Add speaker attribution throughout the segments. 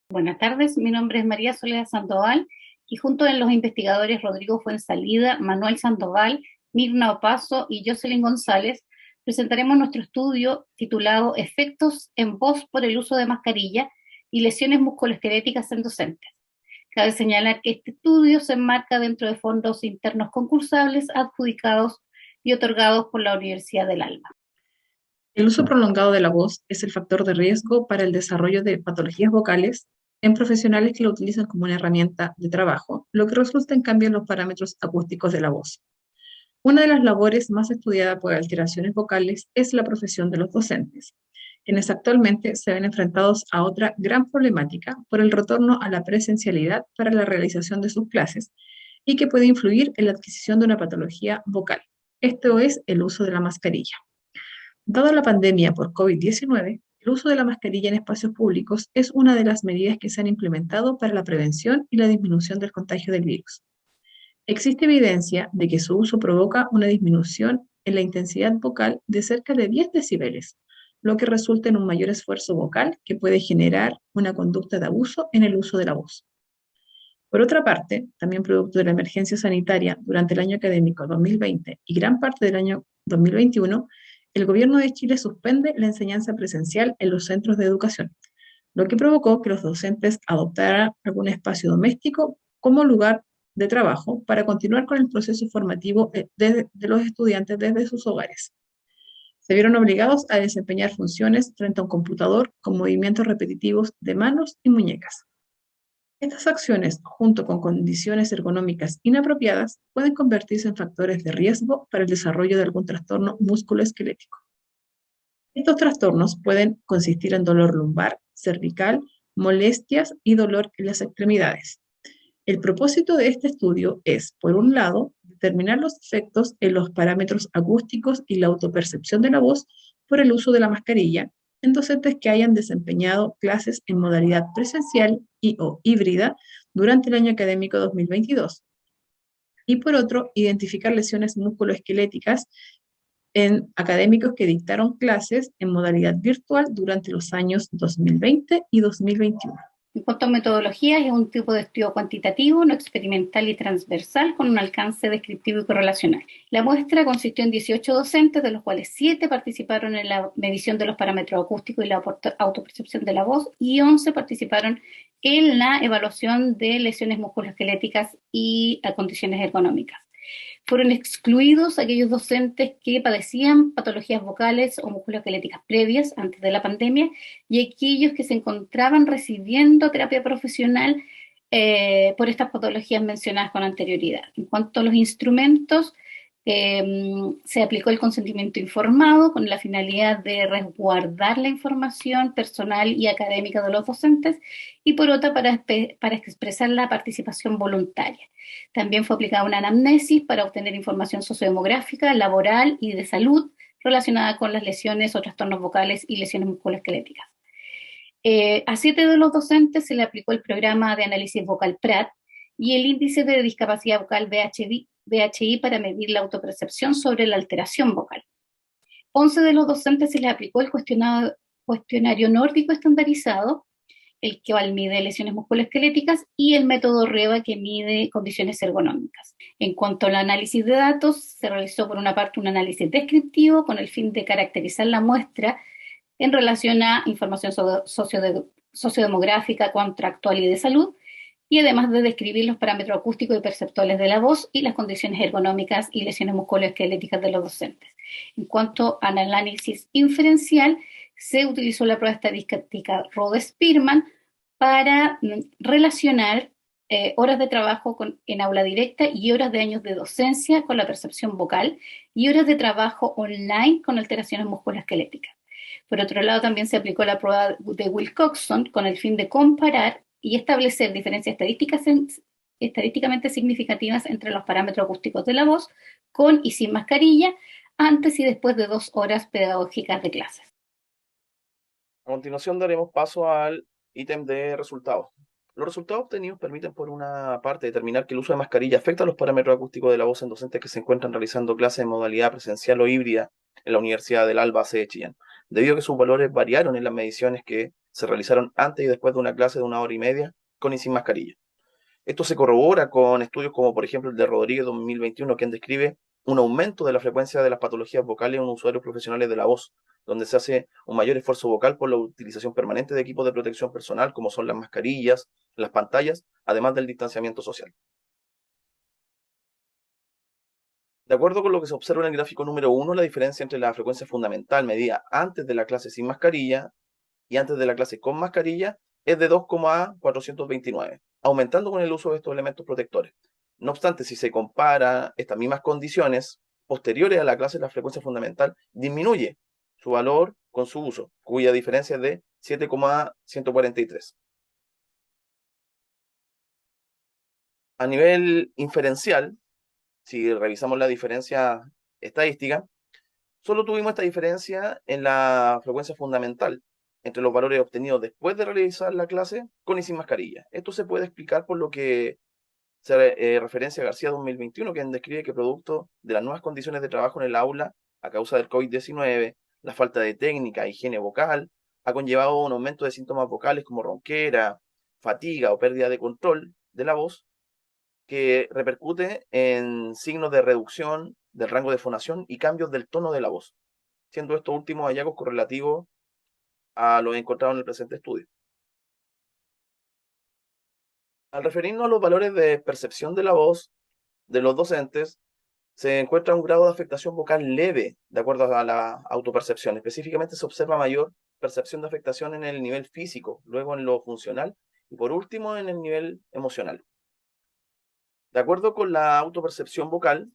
Speaker 1: Buenas tardes, mi nombre es María Soledad Sandoval y junto a los investigadores Rodrigo Fuensalida, Manuel Sandoval, Mirna Opaso y Jocelyn González presentaremos nuestro estudio titulado Efectos en voz por el uso de mascarilla y lesiones musculoesqueléticas en docentes. Cabe señalar que este estudio se enmarca dentro de fondos internos concursables adjudicados y otorgados por la Universidad del Alba.
Speaker 2: El uso prolongado de la voz es el factor de riesgo para el desarrollo de patologías vocales en profesionales que lo utilizan como una herramienta de trabajo, lo que resulta en cambio en los parámetros acústicos de la voz. Una de las labores más estudiadas por alteraciones vocales es la profesión de los docentes, quienes actualmente se ven enfrentados a otra gran problemática por el retorno a la presencialidad para la realización de sus clases y que puede influir en la adquisición de una patología vocal. Esto es el uso de la mascarilla. Dada la pandemia por COVID-19, el uso de la mascarilla en espacios públicos es una de las medidas que se han implementado para la prevención y la disminución del contagio del virus. Existe evidencia de que su uso provoca una disminución en la intensidad vocal de cerca de 10 decibeles, lo que resulta en un mayor esfuerzo vocal que puede generar una conducta de abuso en el uso de la voz. Por otra parte, también producto de la emergencia sanitaria durante el año académico 2020 y gran parte del año 2021, el Gobierno de Chile suspende la enseñanza presencial en los centros de educación, lo que provocó que los docentes adoptaran algún espacio doméstico como lugar de trabajo para continuar con el proceso formativo de los estudiantes desde sus hogares. Se vieron obligados a desempeñar funciones frente a un computador con movimientos repetitivos de manos y muñecas. Estas acciones, junto con condiciones ergonómicas inapropiadas, pueden convertirse en factores de riesgo para el desarrollo de algún trastorno musculoesquelético. Estos trastornos pueden consistir en dolor lumbar, cervical, molestias y dolor en las extremidades. El propósito de este estudio es, por un lado, determinar los efectos en los parámetros acústicos y la autopercepción de la voz por el uso de la mascarilla en docentes que hayan desempeñado clases en modalidad presencial y o híbrida durante el año académico 2022. Y por otro, identificar lesiones musculoesqueléticas en académicos que dictaron clases en modalidad virtual durante los años 2020 y 2021.
Speaker 1: En cuanto a metodología, es un tipo de estudio cuantitativo, no experimental y transversal con un alcance descriptivo y correlacional. La muestra consistió en 18 docentes, de los cuales 7 participaron en la medición de los parámetros acústicos y la autopercepción de la voz, y 11 participaron en la evaluación de lesiones musculoesqueléticas y condiciones ergonómicas. Fueron excluidos aquellos docentes que padecían patologías vocales o musculoesqueléticas previas antes de la pandemia y aquellos que se encontraban recibiendo terapia profesional por estas patologías mencionadas con anterioridad. En cuanto a los instrumentos, se aplicó el consentimiento informado con la finalidad de resguardar la información personal y académica de los docentes y por otra para expresar la participación voluntaria. También fue aplicada una anamnesis para obtener información sociodemográfica, laboral y de salud relacionada con las lesiones o trastornos vocales y lesiones musculoesqueléticas. A 7 de los docentes se le aplicó el programa de análisis vocal PRAT y el índice de discapacidad vocal BHI para medir la autopercepción sobre la alteración vocal. 11 de los docentes se les aplicó el cuestionario nórdico estandarizado, el que mide lesiones musculoesqueléticas, y el método REVA, que mide condiciones ergonómicas. En cuanto al análisis de datos, se realizó por una parte un análisis descriptivo con el fin de caracterizar la muestra en relación a información sociodemográfica, contractual y de salud, y además de describir los parámetros acústicos y perceptuales de la voz y las condiciones ergonómicas y lesiones musculoesqueléticas de los docentes. En cuanto al análisis inferencial, se utilizó la prueba estadística Rhodes-Spearman para relacionar horas de trabajo en aula directa y horas de años de docencia con la percepción vocal y horas de trabajo online con alteraciones musculoesqueléticas. Por otro lado, también se aplicó la prueba de Wilcoxon con el fin de comparar y establecer diferencias estadísticamente significativas entre los parámetros acústicos de la voz con y sin mascarilla antes y después de 2 horas pedagógicas de clases.
Speaker 3: A continuación daremos paso al ítem de resultados. Los resultados obtenidos permiten, por una parte, determinar que el uso de mascarilla afecta los parámetros acústicos de la voz en docentes que se encuentran realizando clases en modalidad presencial o híbrida en la Universidad del Alba, sede de Chillán, debido a que sus valores variaron en las mediciones que se realizaron antes y después de una clase de 1 hora y media con y sin mascarilla. Esto se corrobora con estudios como por ejemplo el de Rodríguez 2021, quien describe un aumento de la frecuencia de las patologías vocales en usuarios profesionales de la voz, donde se hace un mayor esfuerzo vocal por la utilización permanente de equipos de protección personal, como son las mascarillas, las pantallas, además del distanciamiento social. De acuerdo con lo que se observa en el gráfico número 1, la diferencia entre la frecuencia fundamental medida antes de la clase sin mascarilla y antes de la clase con mascarilla es de 2,429, aumentando con el uso de estos elementos protectores. No obstante, si se compara estas mismas condiciones posteriores a la clase, la frecuencia fundamental disminuye su valor con su uso, cuya diferencia es de 7,143. A nivel inferencial, si revisamos la diferencia estadística, solo tuvimos esta diferencia en la frecuencia fundamental entre los valores obtenidos después de realizar la clase con y sin mascarilla. Esto se puede explicar por lo que se referencia a García 2021, quien describe que producto de las nuevas condiciones de trabajo en el aula a causa del COVID-19, la falta de técnica e higiene vocal ha conllevado un aumento de síntomas vocales como ronquera, fatiga o pérdida de control de la voz, que repercute en signos de reducción del rango de fonación y cambios del tono de la voz, siendo estos últimos hallazgos correlativos a lo encontrado en el presente estudio. Al referirnos a los valores de percepción de la voz de los docentes, se encuentra un grado de afectación vocal leve, de acuerdo a la autopercepción. Específicamente se observa mayor percepción de afectación en el nivel físico, luego en lo funcional y por último en el nivel emocional. De acuerdo con la autopercepción vocal,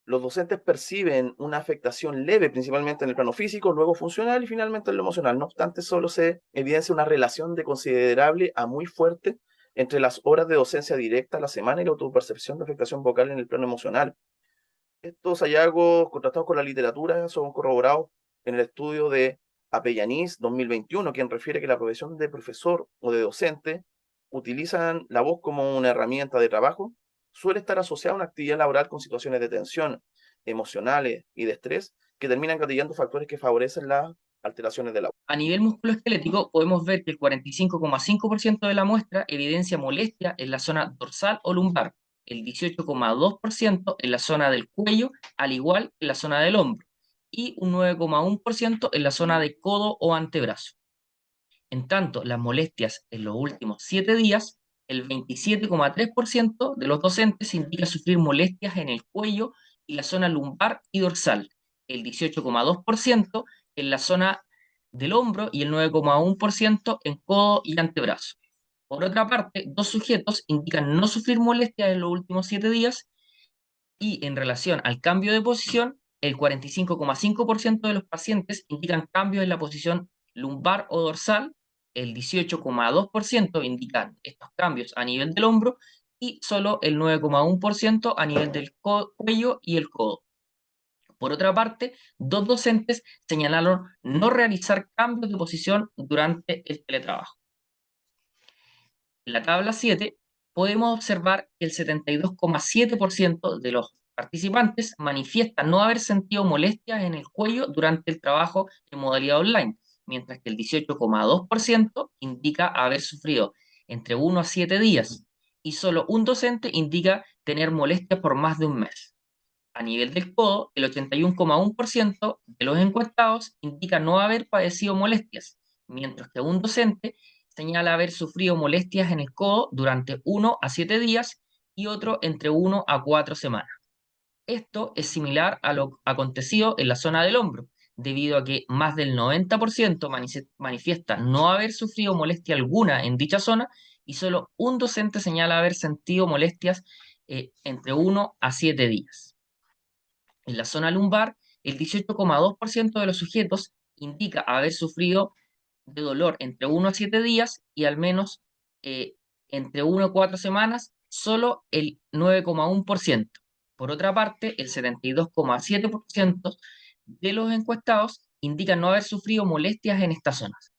Speaker 3: los docentes perciben una afectación leve, principalmente en el plano físico, luego funcional y finalmente en lo emocional. No obstante, solo se evidencia una relación de considerable a muy fuerte entre las horas de docencia directa a la semana y la autopercepción de afectación vocal en el plano emocional. Estos hallazgos contrastados con la literatura son corroborados en el estudio de Apellanís 2021, quien refiere que la profesión de profesor o de docente utilizan la voz como una herramienta de trabajo, suele estar asociada a una actividad laboral con situaciones de tensión emocionales y de estrés que terminan gatillando factores que favorecen las alteraciones de la voz.
Speaker 4: A nivel musculoesquelético, podemos ver que el 45,5% de la muestra evidencia molestia en la zona dorsal o lumbar, el 18,2% en la zona del cuello, al igual que en la zona del hombro, y un 9,1% en la zona de codo o antebrazo. En tanto, las molestias en los últimos 7 días, el 27,3% de los docentes indica sufrir molestias en el cuello y la zona lumbar y dorsal, el 18,2% en la zona del hombro y el 9,1% en codo y antebrazo. Por otra parte, 2 sujetos indican no sufrir molestias en los últimos 7 días y en relación al cambio de posición, el 45,5% de los pacientes indican cambios en la posición lumbar o dorsal, el 18,2% indican estos cambios a nivel del hombro y solo el 9,1% a nivel del cuello y el codo. Por otra parte, 2 docentes señalaron no realizar cambios de posición durante el teletrabajo. En la tabla 7 podemos observar que el 72,7% de los participantes manifiesta no haber sentido molestias en el cuello durante el trabajo en modalidad online, mientras que el 18,2% indica haber sufrido entre 1 a 7 días y solo un docente indica tener molestias por más de un mes. A nivel del codo, el 81,1% de los encuestados indica no haber padecido molestias, mientras que un docente señala haber sufrido molestias en el codo durante 1 a 7 días y otro entre 1 a 4 semanas. Esto es similar a lo acontecido en la zona del hombro, debido a que más del 90% manifiesta no haber sufrido molestia alguna en dicha zona y solo un docente señala haber sentido molestias entre 1 a 7 días. En la zona lumbar, el 18,2% de los sujetos indica haber sufrido de dolor entre 1 a 7 días y al menos entre 1 a 4 semanas, solo el 9,1%. Por otra parte, el 72,7% de los encuestados indican no haber sufrido molestias en estas zonas.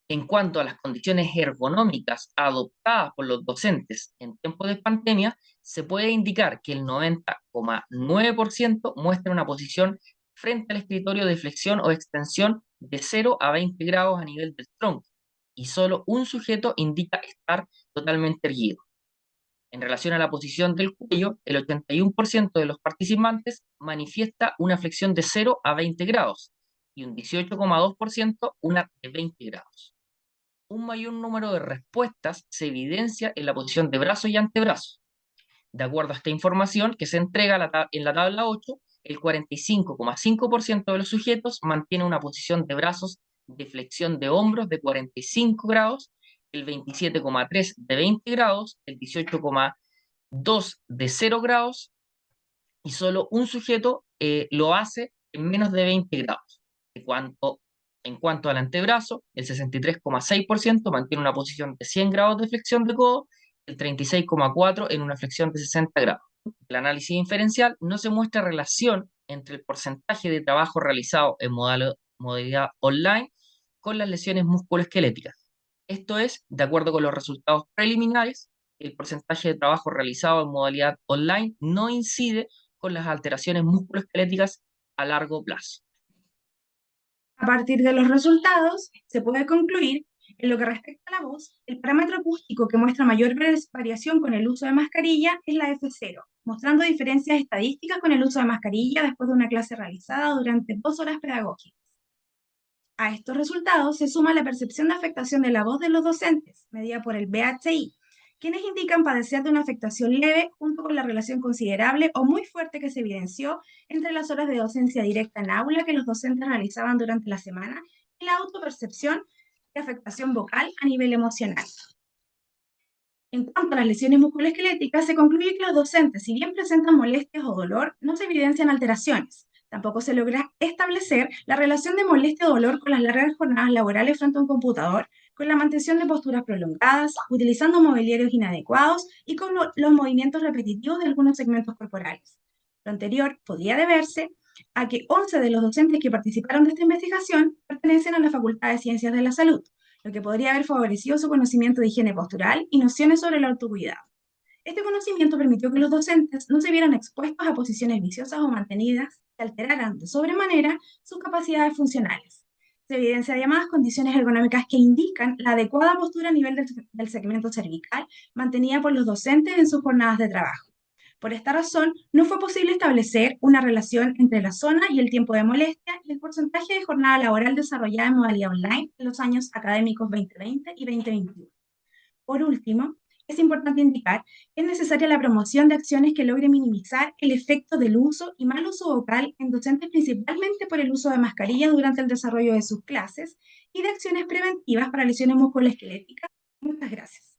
Speaker 4: En cuanto a las condiciones ergonómicas adoptadas por los docentes en tiempos de pandemia, se puede indicar que el 90,9% muestra una posición frente al escritorio de flexión o extensión de 0 a 20 grados a nivel del tronco, y solo un sujeto indica estar totalmente erguido. En relación a la posición del cuello, el 81% de los participantes manifiesta una flexión de 0 a 20 grados y un 18,2% una de 20 grados. Un mayor número de respuestas se evidencia en la posición de brazo y antebrazo. De acuerdo a esta información que se entrega en la tabla 8, el 45,5% de los sujetos mantiene una posición de brazos de flexión de hombros de 45 grados, el 27,3% de 20 grados, el 18,2% de 0 grados, y solo un sujeto lo hace en menos de 20 grados. En cuanto al antebrazo, el 63,6% mantiene una posición de 100 grados de flexión de codo, el 36,4% en una flexión de 60 grados. El análisis inferencial no se muestra relación entre el porcentaje de trabajo realizado en modalidad online con las lesiones musculoesqueléticas. Esto es, de acuerdo con los resultados preliminares, el porcentaje de trabajo realizado en modalidad online no incide con las alteraciones musculoesqueléticas a largo plazo.
Speaker 5: A partir de los resultados, se puede concluir, en lo que respecta a la voz, el parámetro acústico que muestra mayor variación con el uso de mascarilla es la F0, mostrando diferencias estadísticas con el uso de mascarilla después de una clase realizada durante 2 horas pedagógicas. A estos resultados se suma la percepción de afectación de la voz de los docentes, medida por el BHI, quienes indican padecer de una afectación leve junto con la relación considerable o muy fuerte que se evidenció entre las horas de docencia directa en aula que los docentes realizaban durante la semana y la autopercepción de afectación vocal a nivel emocional. En cuanto a las lesiones musculoesqueléticas, se concluye que los docentes, si bien presentan molestias o dolor, no se evidencian alteraciones. Tampoco se logra establecer la relación de molestia o dolor con las largas jornadas laborales frente a un computador, con la mantención de posturas prolongadas, utilizando mobiliarios inadecuados y con los movimientos repetitivos de algunos segmentos corporales. Lo anterior podría deberse a que 11 de los docentes que participaron de esta investigación pertenecen a la Facultad de Ciencias de la Salud, lo que podría haber favorecido su conocimiento de higiene postural y nociones sobre el autocuidado. Este conocimiento permitió que los docentes no se vieran expuestos a posiciones viciosas o mantenidas que alteraran de sobremanera sus capacidades funcionales. Se evidencia además condiciones ergonómicas que indican la adecuada postura a nivel del segmento cervical mantenida por los docentes en sus jornadas de trabajo. Por esta razón, no fue posible establecer una relación entre la zona y el tiempo de molestia y el porcentaje de jornada laboral desarrollada en modalidad online en los años académicos 2020 y 2021. Por último, es importante indicar que es necesaria la promoción de acciones que logren minimizar el efecto del uso y mal uso vocal en docentes, principalmente por el uso de mascarilla durante el desarrollo de sus clases, y de acciones preventivas para lesiones musculoesqueléticas. Muchas gracias.